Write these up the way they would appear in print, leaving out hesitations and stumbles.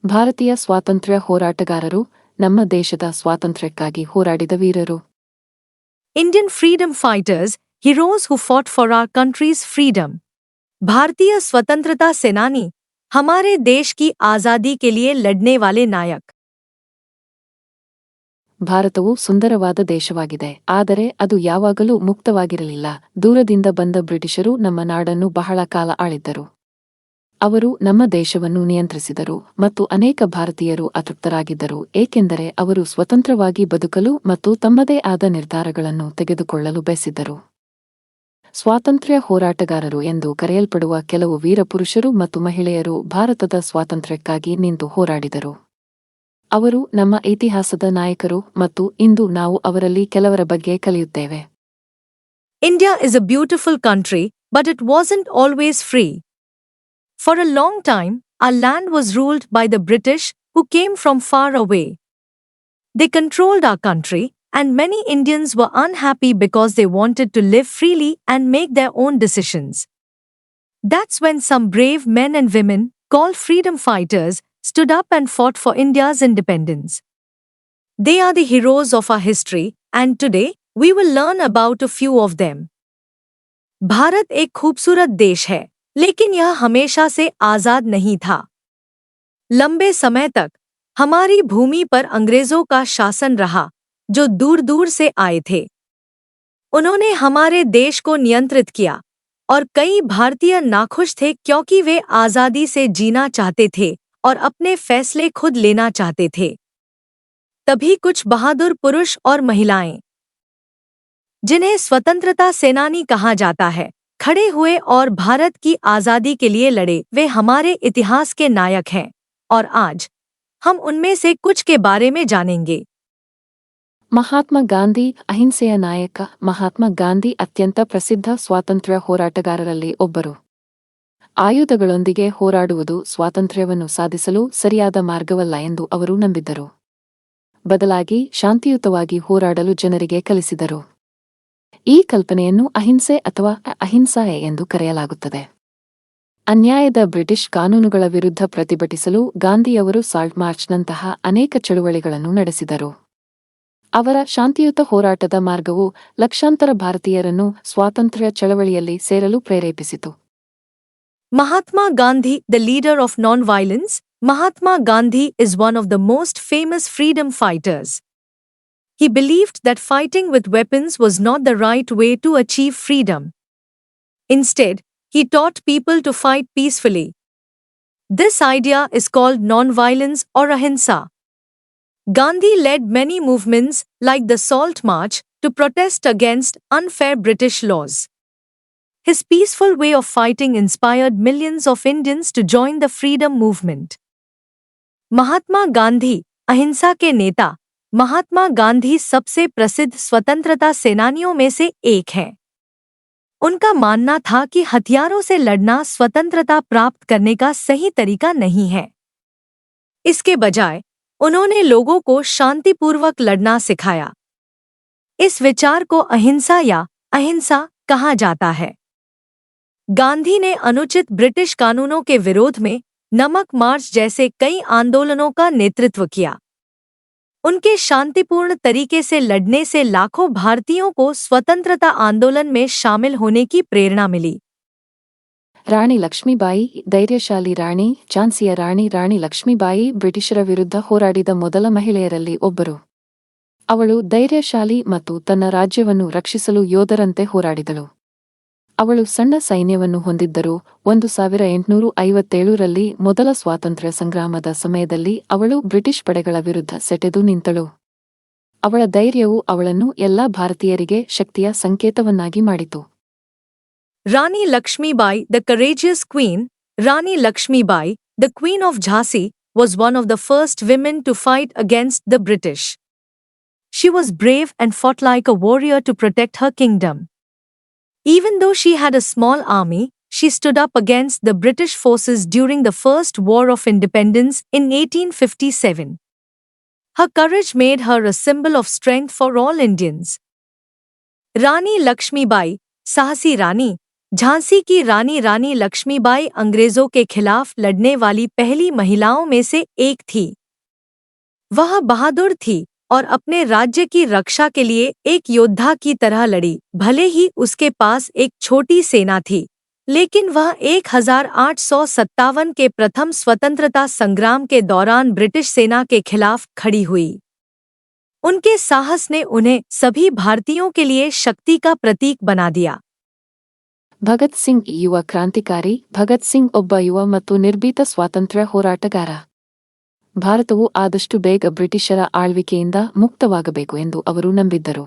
ಭಾರತೀಯ ಸ್ವಾತಂತ್ರ್ಯ ಹೋರಾಟಗಾರರು ನಮ್ಮ ದೇಶದ ಸ್ವಾತಂತ್ರ್ಯಕ್ಕಾಗಿ ಹೋರಾಡಿದ ವೀರರು. Indian freedom fighters, heroes who fought for our country's freedom. भारतीय स्वतंत्रता सेनानी, हमारे देश की आजादी के लिए लड़ने वाले नायक. ಭಾರತವು ಸುಂದರವಾದ ದೇಶವಾಗಿದೆ, ಆದರೆ ಅದು ಯಾವಾಗಲೂ ಮುಕ್ತವಾಗಿರಲಿಲ್ಲ. ದೂರದಿಂದ ಬಂದ ಬ್ರಿಟಿಷರು ನಮ್ಮ ನಾಡನ್ನು ಬಹಳ ಕಾಲ ಆಳಿದ್ದರು. ಅವರು ನಮ್ಮ ದೇಶವನ್ನು ನಿಯಂತ್ರಿಸಿದರು ಮತ್ತು ಅನೇಕ ಭಾರತೀಯರು ಅತೃಪ್ತರಾಗಿದ್ದರು, ಏಕೆಂದರೆ ಅವರು ಸ್ವತಂತ್ರವಾಗಿ ಬದುಕಲು ಮತ್ತು ತಮ್ಮದೇ ಆದ ನಿರ್ಧಾರಗಳನ್ನು ತೆಗೆದುಕೊಳ್ಳಲು ಬಯಸಿದ್ದರು. ಸ್ವಾತಂತ್ರ್ಯ ಹೋರಾಟಗಾರರು ಎಂದು ಕರೆಯಲ್ಪಡುವ ಕೆಲವು ವೀರಪುರುಷರು ಮತ್ತು ಮಹಿಳೆಯರು ಭಾರತದ ಸ್ವಾತಂತ್ರ್ಯಕ್ಕಾಗಿ ನಿಂತು ಹೋರಾಡಿದರು. ಅವರು ನಮ್ಮ ಇತಿಹಾಸದ ನಾಯಕರು ಮತ್ತು ಇಂದು ನಾವು ಅವರಲ್ಲಿ ಕೆಲವರ ಬಗ್ಗೆ ಕಲಿಯುತ್ತೇವೆ. India is a beautiful country, but it wasn't always free. For a long time, our land was ruled by the British, who came from far away. They controlled our country, and many Indians were unhappy because they wanted to live freely and make their own decisions. That's when some brave men and women, called freedom fighters, stood up and fought for India's independence. They are the heroes of our history, and today, we will learn about a few of them. Bharat एक खूबसूरत देश है, लेकिन यह हमेशा से आजाद नहीं था. लंबे समय तक हमारी भूमि पर अंग्रेजों का शासन रहा, जो दूर दूर से आए थे. उन्होंने हमारे देश को नियंत्रित किया, और कई भारतीय नाखुश थे क्योंकि वे आजादी से जीना चाहते थे और अपने फैसले खुद लेना चाहते थे. तभी कुछ बहादुर पुरुष और महिलाएं, जिन्हें स्वतंत्रता सेनानी कहा जाता है, खड़े हुए और भारत की आजादी के लिए लड़े. वे हमारे इतिहास के नायक हैं, और आज हम उनमें से कुछ के बारे में जानेंगे. ಮಹಾತ್ಮ ಗಾಂಧಿ ಅಹಿಂಸೆಯ ನಾಯಕ. ಮಹಾತ್ಮ ಗಾಂಧಿ ಅತ್ಯಂತ ಪ್ರಸಿದ್ಧ ಸ್ವಾತಂತ್ರ್ಯ ಹೋರಾಟಗಾರರಲ್ಲಿ ಒಬ್ಬರು. ಆಯುಧಗಳೊಂದಿಗೆ ಹೋರಾಡುವುದು ಸ್ವಾತಂತ್ರ್ಯವನ್ನು ಸಾಧಿಸಲು ಸರಿಯಾದ ಮಾರ್ಗವಲ್ಲ ಎಂದು ಅವರು ನಂಬಿದ್ದರು. ಬದಲಾಗಿ ಶಾಂತಿಯುತವಾಗಿ ಹೋರಾಡಲು ಜನರಿಗೆ ಕಲಿಸಿದರು. ಈ ಕಲ್ಪನೆಯನ್ನು ಅಹಿಂಸೆ ಅಥವಾ ಅಹಿಂಸಾ ಎಂದು ಕರೆಯಲಾಗುತ್ತದೆ. ಅನ್ಯಾಯದ ಬ್ರಿಟಿಷ್ ಕಾನೂನುಗಳ ವಿರುದ್ಧ ಪ್ರತಿಭಟಿಸಲು ಗಾಂಧಿಯವರು ಸಾಲ್ಟ್ ಮಾರ್ಚ್ನಂತಹ ಅನೇಕ ಚಳುವಳಿಗಳನ್ನು ನಡೆಸಿದರು. ಅವರ ಶಾಂತಿಯುತ ಹೋರಾಟದ ಮಾರ್ಗವು ಲಕ್ಷಾಂತರ ಭಾರತೀಯರನ್ನು ಸ್ವಾತಂತ್ರ್ಯ ಚಳವಳಿಯಲ್ಲಿ ಸೇರಲು ಪ್ರೇರೇಪಿಸಿತು. Mahatma Gandhi, the leader of non-violence. Mahatma Gandhi is one of the most famous freedom fighters. He believed that fighting with weapons was not the right way to achieve freedom. Instead, he taught people to fight peacefully. This idea is called non-violence or ahimsa. Gandhi led many movements, like the Salt March, to protest against unfair British laws. His peaceful way of fighting inspired millions of Indians to join the freedom movement. Mahatma Gandhi, अहिंसा के नेता. महात्मा गांधी सबसे प्रसिद्ध स्वतंत्रता सेनानियों में से एक हैं. उनका मानना था कि हथियारों से लड़ना स्वतंत्रता प्राप्त करने का सही तरीका नहीं है. इसके बजाय उन्होंने लोगों को शांतिपूर्वक लड़ना सिखाया. इस विचार को अहिंसा या अहिंसा कहा जाता है. गांधी ने अनुचित ब्रिटिश कानूनों के विरोध में नमक मार्च जैसे कई आंदोलनों का नेतृत्व किया. उनके शांतिपूर्ण तरीके से लड़ने से लाखों भारतीयों को स्वतंत्रता आंदोलन में शामिल होने की प्रेरणा मिली. ರಾಣಿ ಲಕ್ಷ್ಮೀಬಾಯಿ, ಧೈರ್ಯಶಾಲಿ ರಾಣಿ, ಝಾನ್ಸಿಯ ರಾಣಿ. ರಾಣಿ ಲಕ್ಷ್ಮೀಬಾಯಿ ಬ್ರಿಟಿಷರ ವಿರುದ್ಧ ಹೋರಾಡಿದ ಮೊದಲ ಮಹಿಳೆಯರಲ್ಲಿ ಒಬ್ಬರು. ಅವಳು ಧೈರ್ಯಶಾಲಿ ಮತ್ತು ತನ್ನ ರಾಜ್ಯವನ್ನು ರಕ್ಷಿಸಲು ಯೋಧರಂತೆ ಹೋರಾಡಿದಳು. ಅವಳು ಸಣ್ಣ ಸೈನ್ಯವನ್ನು ಹೊಂದಿದ್ದರೂ 1857ರಲ್ಲಿ ಮೊದಲ ಸ್ವಾತಂತ್ರ್ಯ ಸಂಗ್ರಾಮದ ಸಮಯದಲ್ಲಿ ಅವಳು ಬ್ರಿಟಿಷ್ ಪಡೆಗಳ ವಿರುದ್ಧ ಸೆಟೆದು ನಿಂತಳು. ಅವಳ ಧೈರ್ಯವು ಅವಳನ್ನು ಎಲ್ಲಾ ಭಾರತೀಯರಿಗೆ ಶಕ್ತಿಯ ಸಂಕೇತವನ್ನಾಗಿ ಮಾಡಿತು. Rani Lakshmibai, the courageous queen. Rani Lakshmibai, the Queen of Jhansi, was one of the first women to fight against the British. She was brave and fought like a warrior to protect her kingdom. Even though she had a small army, she stood up against the British forces during the First War of Independence in 1857. Her courage made her a symbol of strength for all Indians. Rani Lakshmibai, Sahasi Rani, Jhansi की रानी रानी लक्ष्मीबाई अंग्रेजों के खिलाफ लड़ने वाली पहली महिलाओं में से एक थी। वह बहादुर थी और अपने राज्य की रक्षा के लिए एक योद्धा की तरह लड़ी। भले ही उसके पास एक छोटी सेना थी, लेकिन वह 1857 के प्रथम स्वतंत्रता संग्राम के दौरान ब्रिटिश सेना के खिलाफ खड़ी हुई। उनके साहस ने उन्हें सभी भारतीयों के लिए शक्ति का प्रतीक बना दिया। ಭಗತ್ ಸಿಂಗ್ ಯುವ ಕ್ರಾಂತಿಕಾರಿ. ಭಗತ್ ಸಿಂಗ್ ಒಬ್ಬ ಯುವ ಮತ್ತು ನಿರ್ಭೀತ ಸ್ವಾತಂತ್ರ್ಯ ಹೋರಾಟಗಾರ. ಭಾರತವು ಆದಷ್ಟು ಬೇಗ ಬ್ರಿಟಿಷರ ಆಳ್ವಿಕೆಯಿಂದ ಮುಕ್ತವಾಗಬೇಕು ಎಂದು ಅವರು ನಂಬಿದ್ದರು.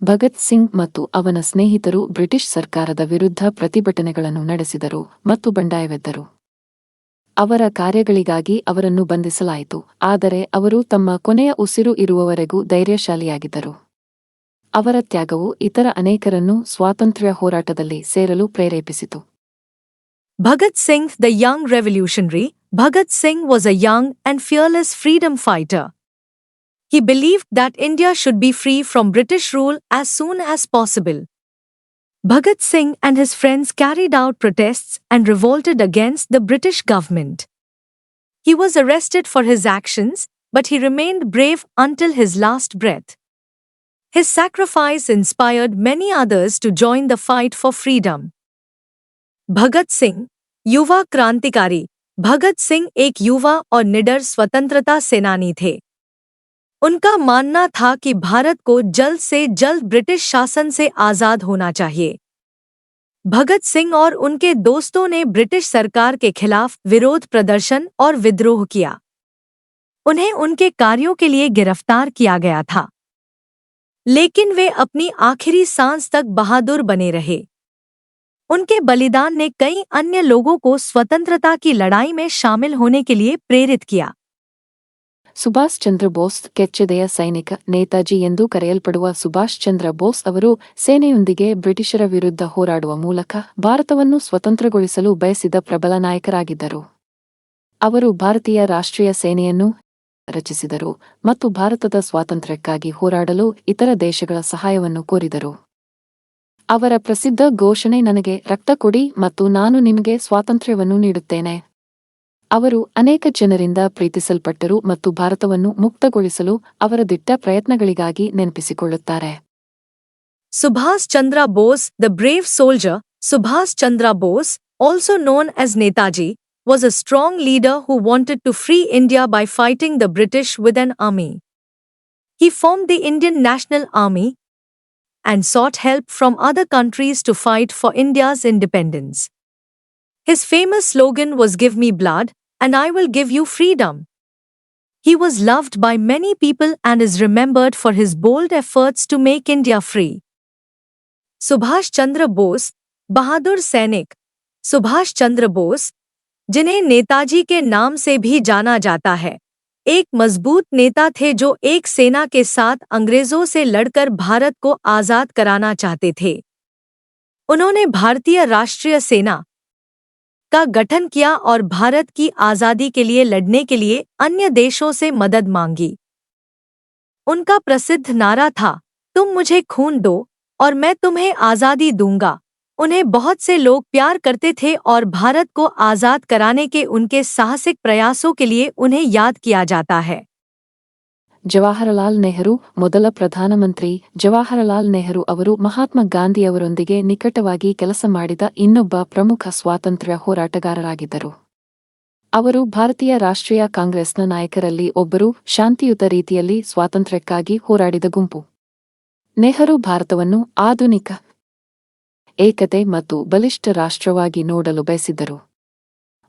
ಭಗತ್ ಸಿಂಗ್ ಮತ್ತು ಅವನ ಸ್ನೇಹಿತರು ಬ್ರಿಟಿಷ್ ಸರ್ಕಾರದ ವಿರುದ್ಧ ಪ್ರತಿಭಟನೆಗಳನ್ನು ನಡೆಸಿದರು ಮತ್ತು ಬಂಡಾಯವೆದ್ದರು. ಅವರ ಕಾರ್ಯಗಳಿಗಾಗಿ ಅವರನ್ನು ಬಂಧಿಸಲಾಯಿತು, ಆದರೆ ಅವರು ತಮ್ಮ ಕೊನೆಯ ಉಸಿರು ಇರುವವರೆಗೂ ಧೈರ್ಯಶಾಲಿಯಾಗಿದ್ದರು. ಅವರ ತ್ಯಾಗವು ಇತರ ಅನೇಕರನ್ನು ಸ್ವಾತಂತ್ರ್ಯ ಹೋರಾಟದಲ್ಲಿ ಸೇರಲು ಪ್ರೇರೇಪಿಸಿತು. Bhagat Singh, the young revolutionary, Bhagat Singh was a young and fearless freedom fighter. He believed that India should be free from British rule as soon as possible. Bhagat Singh and his friends carried out protests and revolted against the British government. He was arrested for his actions, but he remained brave until his last breath. His sacrifice inspired many others to join the fight for freedom. Bhagat Singh, युवा क्रांतिकारी. भगत सिंह एक युवा और निडर स्वतंत्रता सेनानी थे. उनका मानना था कि भारत को जल्द से जल्द ब्रिटिश शासन से आजाद होना चाहिए. भगत सिंह और उनके दोस्तों ने ब्रिटिश सरकार के खिलाफ विरोध प्रदर्शन और विद्रोह किया. उन्हें उनके कार्यों के लिए गिरफ्तार किया गया था, लेकिन वे अपनी आखिरी सांस तक बहादुर बने रहे. उनके बलिदान ने कई अन्य लोगों को स्वतंत्रता की लड़ाई में शामिल होने के लिए प्रेरित किया. ಸುಭಾಷ್ ಚಂದ್ರ ಬೋಸ್. ಕೆಚ್ಚೆದೆಯ ಸೈನಿಕ ನೇತಾಜಿ ಎಂದು ಕರೆಯಲ್ಪಡುವ ಸುಭಾಷ್ ಚಂದ್ರ ಬೋಸ್ ಅವರು ಸೇನೆಯೊಂದಿಗೆ ಬ್ರಿಟಿಷರ ವಿರುದ್ಧ ಹೋರಾಡುವ ಮೂಲಕ ಭಾರತವನ್ನು ಸ್ವತಂತ್ರಗೊಳಿಸಲು ಬಯಸಿದ ಪ್ರಬಲ ನಾಯಕರಾಗಿದ್ದರು. ಅವರು ಭಾರತೀಯ ರಾಷ್ಟ್ರೀಯ ಸೇನೆಯನ್ನು ರಚಿಸಿದರು ಮತ್ತು ಭಾರತದ ಸ್ವಾತಂತ್ರ್ಯಕ್ಕಾಗಿ ಹೋರಾಡಲು ಇತರ ದೇಶಗಳ ಸಹಾಯವನ್ನು ಕೋರಿದರು. ಅವರ ಪ್ರಸಿದ್ಧ ಘೋಷಣೆ ನನಗೆ ರಕ್ತ ಕೊಡಿ ಮತ್ತು ನಾನು ನಿಮಗೆ ಸ್ವಾತಂತ್ರ್ಯವನ್ನು ನೀಡುತ್ತೇನೆ. ಅವರು ಅನೇಕ ಜನರಿಂದ ಪ್ರೀತಿಸಲ್ಪಟ್ಟರು ಮತ್ತು ಭಾರತವನ್ನು ಮುಕ್ತಗೊಳಿಸಲು ಅವರ ದಿಟ್ಟ ಪ್ರಯತ್ನಗಳಿಗಾಗಿ ನೆನಪಿಸಿಕೊಳ್ಳುತ್ತಾರೆ. Subhas Chandra Bose, the brave soldier. Subhas Chandra Bose, also known as Netaji, was a strong leader who wanted to free India by fighting the British with an army. He formed the Indian National Army and sought help from other countries to fight for India's independence. His famous slogan was "Give me blood, and I will give you freedom." He was loved by many people and is remembered for his bold efforts to make India free. Subhash Chandra Bose, बहादुर सैनिक. सुभाष चंद्र बोस, जिन्हें नेताजी के नाम से भी जाना जाता है, एक मजबूत नेता थे जो एक सेना के साथ अंग्रेजों से लड़कर भारत को आजाद कराना चाहते थे. उन्होंने भारतीय राष्ट्रीय सेना का गठन किया और भारत की आजादी के लिए लड़ने के लिए अन्य देशों से मदद मांगी. उनका प्रसिद्ध नारा था, तुम मुझे खून दो और मैं तुम्हें आजादी दूंगा. उन्हें बहुत से लोग प्यार करते थे और भारत को आजाद कराने के उनके साहसिक प्रयासों के लिए उन्हें याद किया जाता है. ಜವಾಹರಲಾಲ್ ನೆಹರು. ಮೊದಲ ಪ್ರಧಾನಮಂತ್ರಿ ಜವಾಹರಲಾಲ್ ನೆಹರು ಅವರು ಮಹಾತ್ಮ ಗಾಂಧಿಯವರೊಂದಿಗೆ ನಿಕಟವಾಗಿ ಕೆಲಸ ಮಾಡಿದ ಇನ್ನೊಬ್ಬ ಪ್ರಮುಖ ಸ್ವಾತಂತ್ರ್ಯ ಹೋರಾಟಗಾರರಾಗಿದ್ದರು. ಅವರು ಭಾರತೀಯ ರಾಷ್ಟ್ರೀಯ ಕಾಂಗ್ರೆಸ್ನ ನಾಯಕರಲ್ಲಿ ಒಬ್ಬರು, ಶಾಂತಿಯುತ ರೀತಿಯಲ್ಲಿ ಸ್ವಾತಂತ್ರ್ಯಕ್ಕಾಗಿ ಹೋರಾಡಿದ ಗುಂಪು. ನೆಹರು ಭಾರತವನ್ನು ಆಧುನಿಕ, ಏಕತೆ ಮತ್ತು ಬಲಿಷ್ಠ ರಾಷ್ಟ್ರವಾಗಿ ನೋಡಲು ಬಯಸಿದ್ದರು.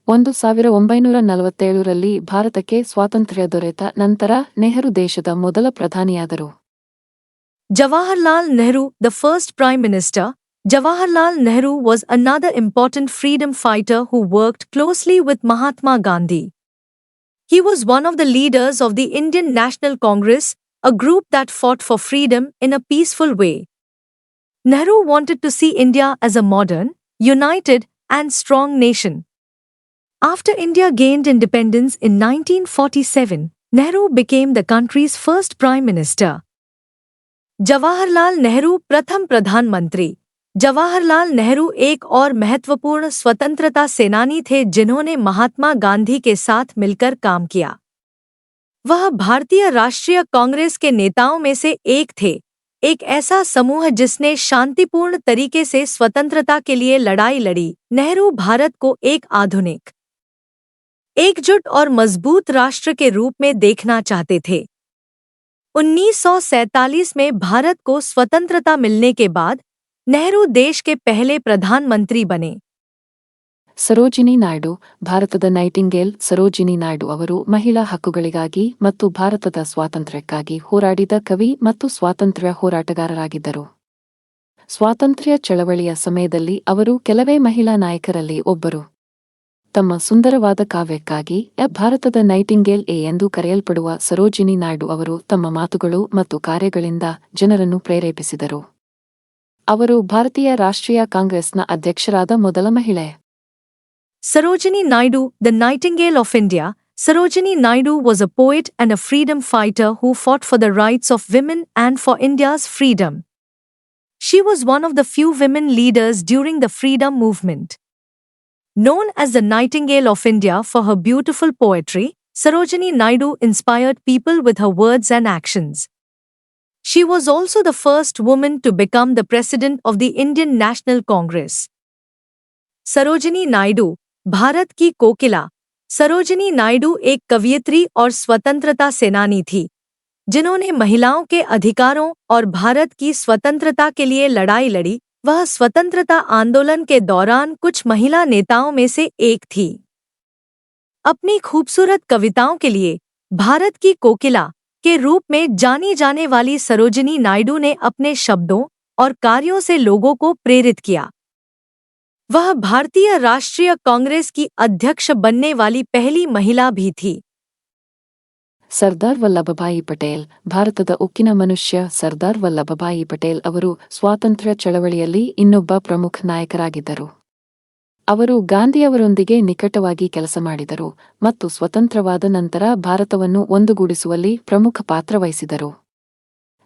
1947ರಲ್ಲಿ ಭಾರತಕ್ಕೆ ಸ್ವಾತಂತ್ರ್ಯ ದೊರೆತ ನಂತರ ನೆಹರು ದೇಶದ ಮೊದಲ ಪ್ರಧಾನಿಯಾದರು. Jawaharlal Nehru, the first Prime Minister. Jawaharlal Nehru was another important freedom fighter who worked closely with Mahatma Gandhi. He was one of the leaders of the Indian National Congress, a group that fought for freedom in a peaceful way. Nehru wanted to see India as a modern, united, and strong nation. After India gained independence in 1947, Nehru became the country's first Prime Minister. Jawaharlal Nehru, प्रथम प्रधानमंत्री. जवाहरलाल नेहरू एक और महत्वपूर्ण स्वतंत्रता सेनानी थे जिन्होंने महात्मा गांधी के साथ मिलकर काम किया। वह भारतीय राष्ट्रीय कांग्रेस के नेताओं में से एक थे, एक ऐसा समूह जिसने शांतिपूर्ण तरीके से स्वतंत्रता के लिए लड़ाई लड़ी। नेहरू भारत को एक आधुनिक, एकजुट और मजबूत राष्ट्र के रूप में देखना चाहते थे। 1947 में भारत को स्वतंत्रता मिलने के बाद नेहरू देश के पहले प्रधानमंत्री बने। ಸರೋಜಿನಿ ನಾಯ್ಡು, ಭಾರತದ ನೈಟಿಂಗೇಲ್ ಸರೋಜಿನಿ ನಾಯ್ಡು ಅವರು ಮಹಿಳಾ ಹಕ್ಕುಗಳಿಗಾಗಿ ಮತ್ತು ಭಾರತದ ಸ್ವಾತಂತ್ರ್ಯಕ್ಕಾಗಿ ಹೋರಾಡಿದ ಕವಿ ಮತ್ತು ಸ್ವಾತಂತ್ರ್ಯ ಹೋರಾಟಗಾರರಾಗಿದ್ದರು. ಸ್ವಾತಂತ್ರ್ಯ ಚಳವಳಿಯ ಸಮಯದಲ್ಲಿ ಅವರು ಕೆಲವೇ ಮಹಿಳಾ ನಾಯಕರಲ್ಲಿ ಒಬ್ಬರು. ತಮ್ಮ ಸುಂದರವಾದ ಕಾವ್ಯಕ್ಕಾಗಿ ಭಾರತದ ನೈಟಿಂಗೇಲ್ ಎಂದು ಕರೆಯಲ್ಪಡುವ ಸರೋಜಿನಿ ನಾಯ್ಡು ಅವರು ತಮ್ಮ ಮಾತುಗಳು ಮತ್ತು ಕಾರ್ಯಗಳಿಂದ ಜನರನ್ನು ಪ್ರೇರೇಪಿಸಿದರು. ಅವರು ಭಾರತೀಯ ರಾಷ್ಟ್ರೀಯ ಕಾಂಗ್ರೆಸ್ನ ಅಧ್ಯಕ್ಷರಾದ ಮೊದಲ ಮಹಿಳೆ. Sarojini Naidu, the Nightingale of India. Sarojini Naidu was a poet and a freedom fighter who fought for the rights of women and for India's freedom. She was one of the few women leaders during the freedom movement. Known as the Nightingale of India for her beautiful poetry, Sarojini Naidu inspired people with her words and actions. She was also the first woman to become the president of the Indian National Congress. Sarojini Naidu, Bharat की कोकिला। सरोजिनी नायडू एक कवयित्री और स्वतंत्रता सेनानी थी, जिन्होंने महिलाओं के अधिकारों और भारत की स्वतंत्रता के लिए लड़ाई लड़ी। वह स्वतंत्रता आंदोलन के दौरान कुछ महिला नेताओं में से एक थी। अपनी खूबसूरत कविताओं के लिए भारत की कोकिला के रूप में जानी जाने वाली सरोजिनी नायडू ने अपने शब्दों और कार्यों से लोगों को प्रेरित किया। वह भारतीय राष्ट्रीय कांग्रेस की अध्यक्ष बनने वाली पहली महिला भी थी। ಸರ್ದಾರ್ ವಲ್ಲಭಭಾಯಿ ಪಟೇಲ್, ಭಾರತದ ಉಕ್ಕಿನ ಮನುಷ್ಯ ಸರ್ದಾರ್ ವಲ್ಲಭಭಾಯಿ ಪಟೇಲ್ ಅವರು ಸ್ವಾತಂತ್ರ್ಯ ಚಳವಳಿಯಲ್ಲಿ ಇನ್ನೊಬ್ಬ ಪ್ರಮುಖ ನಾಯಕರಾಗಿದ್ದರು. ಅವರು ಗಾಂಧಿಯವರೊಂದಿಗೆ ನಿಕಟವಾಗಿ ಕೆಲಸ ಮಾಡಿದರು ಮತ್ತು ಸ್ವತಂತ್ರವಾದ ನಂತರ ಭಾರತವನ್ನು ಒಂದುಗೂಡಿಸುವಲ್ಲಿ ಪ್ರಮುಖ ಪಾತ್ರ ವಹಿಸಿದರು.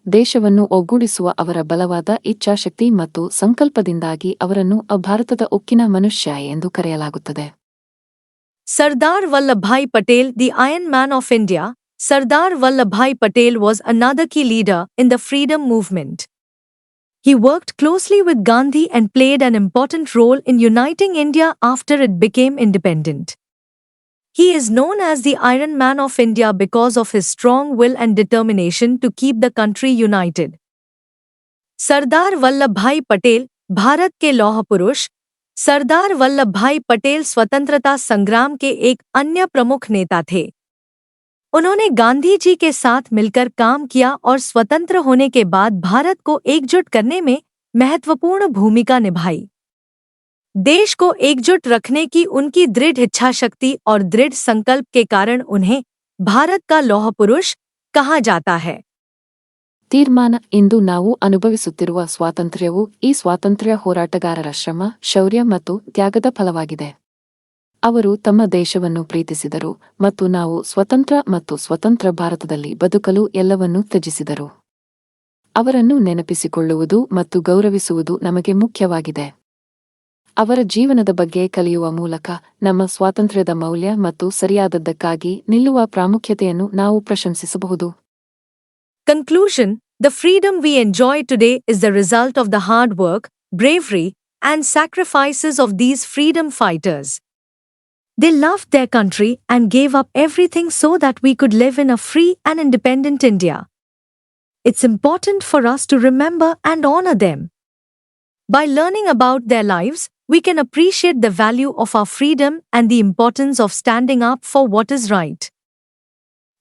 ದೇಶವನ್ನು ಒಗ್ಗೂಡಿಸುವ ಅವರ ಬಲವಾದ ಇಚ್ಛಾಶಕ್ತಿ ಮತ್ತು ಸಂಕಲ್ಪದಿಂದಾಗಿ ಅವರನ್ನು ಭಾರತದ ಉಕ್ಕಿನ ಮನುಷ್ಯ ಎಂದು ಕರೆಯಲಾಗುತ್ತದೆ. Sardar Vallabhbhai Patel, the Iron Man of India. Sardar Vallabhbhai Patel was another key leader in the freedom movement. He worked closely with Gandhi and played an important role in uniting India after it became independent. He is known as the Iron Man of India because of his strong will and determination to keep the country united. Sardar Vallabhbhai Patel, Bharat के लौह पुरुष। सरदार वल्लभभाई पटेल स्वतंत्रता संग्राम के एक अन्य प्रमुख नेता थे। उन्होंने गांधी जी के साथ मिलकर काम किया और स्वतंत्र होने के बाद भारत को एकजुट करने में महत्वपूर्ण भूमिका निभाई। देश को एकजुट रखने की उनकी दृढ़ इच्छाशक्ति और दृढ़ संकल्प के कारण उन्हें भारत का लौह पुरुष कहा जाता है। ತೀರ್ಮಾನ. ಇಂದು ನಾವು ಅನುಭವಿಸುತ್ತಿರುವ ಸ್ವಾತಂತ್ರ್ಯವು ಈ ಸ್ವಾತಂತ್ರ್ಯ ಹೋರಾಟಗಾರರ ಶ್ರಮ, ಶೌರ್ಯ ಮತ್ತು ತ್ಯಾಗದ ಫಲವಾಗಿದೆ. ಅವರು ತಮ್ಮ ದೇಶವನ್ನು ಪ್ರೀತಿಸಿದರು ಮತ್ತು ನಾವು ಸ್ವತಂತ್ರ ಮತ್ತು ಸ್ವತಂತ್ರ ಭಾರತದಲ್ಲಿ ಬದುಕಲು ಎಲ್ಲವನ್ನೂ ತ್ಯಜಿಸಿದರು. ಅವರನ್ನು ನೆನಪಿಸಿಕೊಳ್ಳುವುದು ಮತ್ತು ಗೌರವಿಸುವುದು ನಮಗೆ ಮುಖ್ಯವಾಗಿದೆ. ಅವರ ಜೀವನದ ಬಗ್ಗೆ ಕಲಿಯುವ ಮೂಲಕ ನಮ್ಮ ಸ್ವಾತಂತ್ರ್ಯದ ಮೌಲ್ಯ ಮತ್ತು ಸರಿಯಾದದ್ದಕ್ಕಾಗಿ ನಿಲ್ಲುವ ಪ್ರಾಮುಖ್ಯತೆಯನ್ನು ನಾವು ಪ್ರಶಂಸಿಸಬಹುದು. Conclusion: the freedom we enjoy today is the result of the hard work, bravery, and sacrifices of these freedom fighters. They loved their country and gave up everything so that we could live in a free and independent India. It's important for us to remember and honor them. By learning about their lives, we can appreciate the value of our freedom and the importance of standing up for what is right.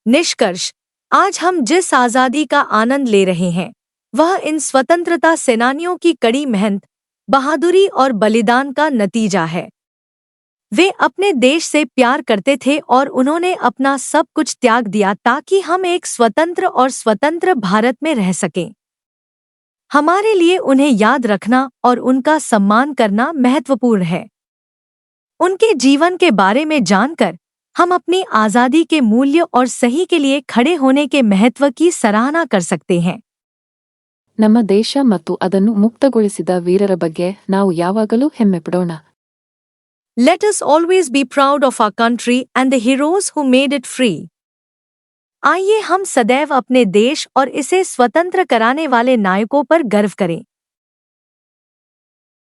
निष्कर्ष: आज हम जिस आजादी का आनंद ले रहे हैं, वह इन स्वतंत्रता सेनानियों की कड़ी मेहनत, बहादुरी और बलिदान का नतीजा है। वे अपने देश से प्यार करते थे और उन्होंने अपना सब कुछ त्याग दिया ताकि हम एक स्वतंत्र भारत में रह सकें। हमारे लिए उन्हें याद रखना और उनका सम्मान करना महत्वपूर्ण है। उनके जीवन के बारे में जानकर हम अपनी आजादी के मूल्य और सही के लिए खड़े होने के महत्व की सराहना कर सकते हैं। ನಮ್ಮ ದೇಶ ಮತ್ತು ಅದನ್ನು ಮುಕ್ತಗೊಳಿಸಿದ ವೀರರ ಬಗ್ಗೆ ನಾವು ಯಾವಾಗಲೂ ಹೆಮ್ಮೆ ಪಡೋಣ. Let us always be proud of our country and the heroes who made it free. आइए हम सदैव अपने देश और इसे स्वतंत्र कराने वाले नायकों पर गर्व करें.